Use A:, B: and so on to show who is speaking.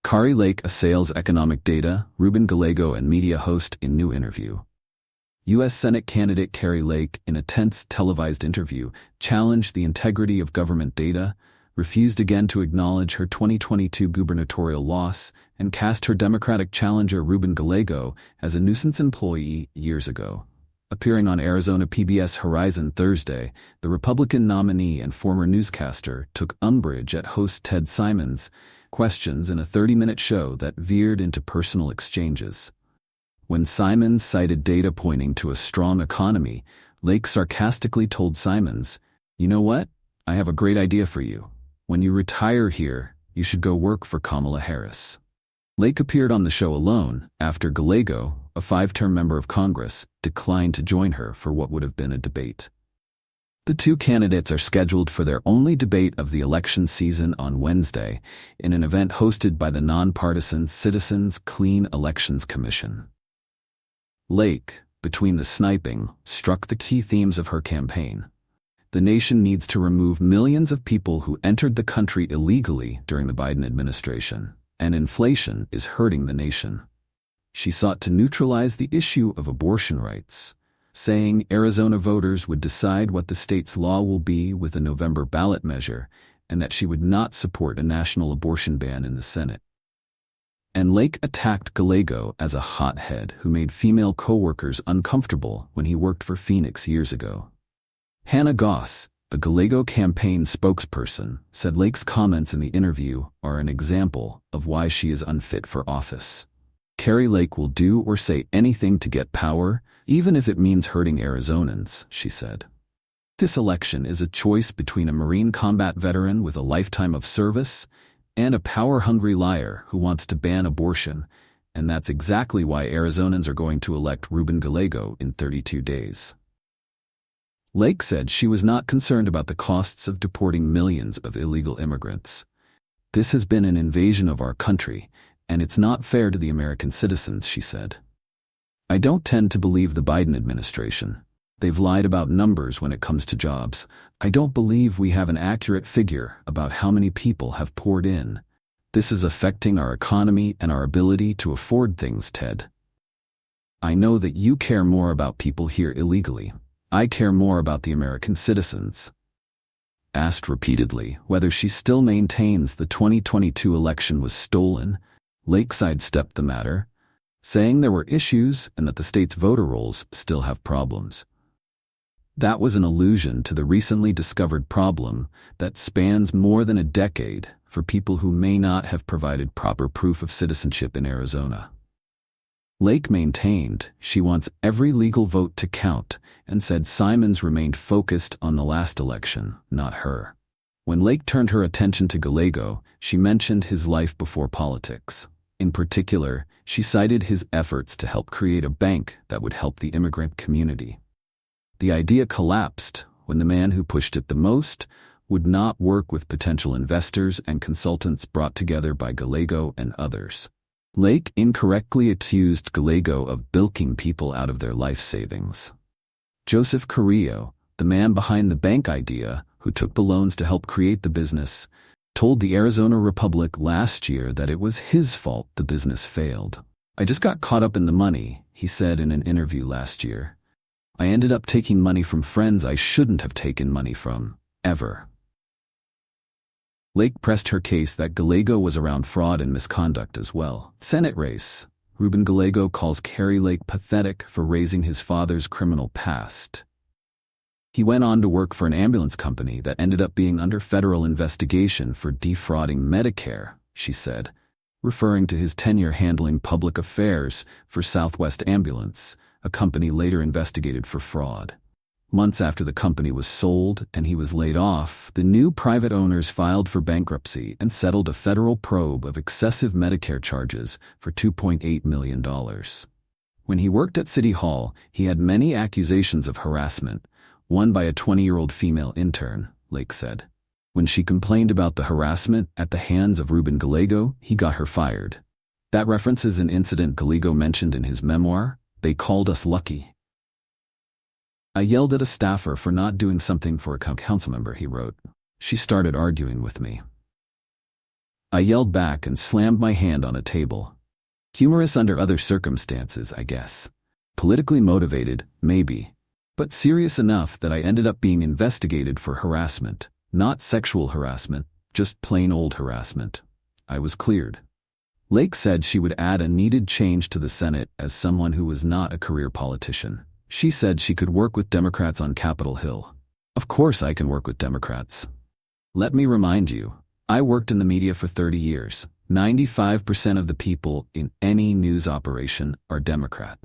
A: Kari Lake assails economic data, Ruben Gallego and media host in new interview. U.S. Senate candidate Kari Lake, in a tense televised interview, challenged the integrity of government data, refused again to acknowledge her 2022 gubernatorial loss, and cast her Democratic challenger Ruben Gallego as a nuisance employee years ago. Appearing on Arizona PBS Horizon Thursday, the Republican nominee and former newscaster took umbrage at host Ted Simons' questions in a 30-minute show that veered into personal exchanges. When Simons cited data pointing to a strong economy, Lake sarcastically told Simons, "You know what? I have a great idea for you. When you retire here, you should go work for Kamala Harris." Lake appeared on the show alone after Gallego, a 5-term member of Congress, declined to join her for what would have been a debate. The two candidates are scheduled for their only debate of the election season on Wednesday in an event hosted by the nonpartisan Citizens Clean Elections Commission. Lake, between the sniping, struck the key themes of her campaign. The nation needs to remove millions of people who entered the country illegally during the Biden administration, and inflation is hurting the nation. She sought to neutralize the issue of abortion rights, saying Arizona voters would decide what the state's law will be with a November ballot measure, and that she would not support a national abortion ban in the Senate. And Lake attacked Gallego as a hothead who made female co-workers uncomfortable when he worked for Phoenix years ago. Hannah Goss, a Gallego campaign spokesperson, said Lake's comments in the interview are an example of why she is unfit for office. Kari Lake will do or say anything to get power, even if it means hurting Arizonans, she said. This election is a choice between a Marine combat veteran with a lifetime of service and a power-hungry liar who wants to ban abortion, and that's exactly why Arizonans are going to elect Ruben Gallego in 32 days. Lake said she was not concerned about the costs of deporting millions of illegal immigrants. "This has been an invasion of our country, and it's not fair to the American citizens," she said. "I don't tend to believe the Biden administration. They've lied about numbers when it comes to jobs. I don't believe we have an accurate figure about how many people have poured in. This is affecting our economy and our ability to afford things, Ted. I know that you care more about people here illegally. I care more about the American citizens." Asked repeatedly whether she still maintains the 2022 election was stolen, Lake sidestepped the matter, saying there were issues and that the state's voter rolls still have problems. That was an allusion to the recently discovered problem that spans more than a decade for people who may not have provided proper proof of citizenship in Arizona. Lake maintained she wants every legal vote to count and said Simons remained focused on the last election, not her. When Lake turned her attention to Gallego, she mentioned his life before politics. In particular, she cited his efforts to help create a bank that would help the immigrant community. The idea collapsed when the man who pushed it the most would not work with potential investors and consultants brought together by Gallego and others. Lake incorrectly accused Gallego of bilking people out of their life savings. Joseph Carrillo, the man behind the bank idea, who took the loans to help create the business, told the Arizona Republic last year that it was his fault the business failed. "I just got caught up in the money," he said in an interview last year. "I ended up taking money from friends I shouldn't have taken money from, ever." Lake pressed her case that Gallego was around fraud and misconduct as well. Senate race. Ruben Gallego calls Kari Lake pathetic for raising his father's criminal past. He went on to work for an ambulance company that ended up being under federal investigation for defrauding Medicare, she said, referring to his tenure handling public affairs for Southwest Ambulance, a company later investigated for fraud. Months after the company was sold and he was laid off, the new private owners filed for bankruptcy and settled a federal probe of excessive Medicare charges for $2.8 million. When he worked at City Hall, he had many accusations of harassment, one by a 20-year-old female intern, Lake said. When she complained about the harassment at the hands of Ruben Gallego, he got her fired. That references an incident Gallego mentioned in his memoir, "They Called Us Lucky." "I yelled at a staffer for not doing something for a council member," he wrote. "She started arguing with me. I yelled back and slammed my hand on a table. Humorous under other circumstances, I guess. Politically motivated, maybe. But serious enough that I ended up being investigated for harassment. Not sexual harassment, just plain old harassment. I was cleared. Lake said she would add a needed change to the Senate as someone who was not a career politician. She said she could work with Democrats on Capitol Hill. Of course I can work with Democrats. Let me remind you, I worked in the media for 30 years. 95% of the people in any news operation are Democrat.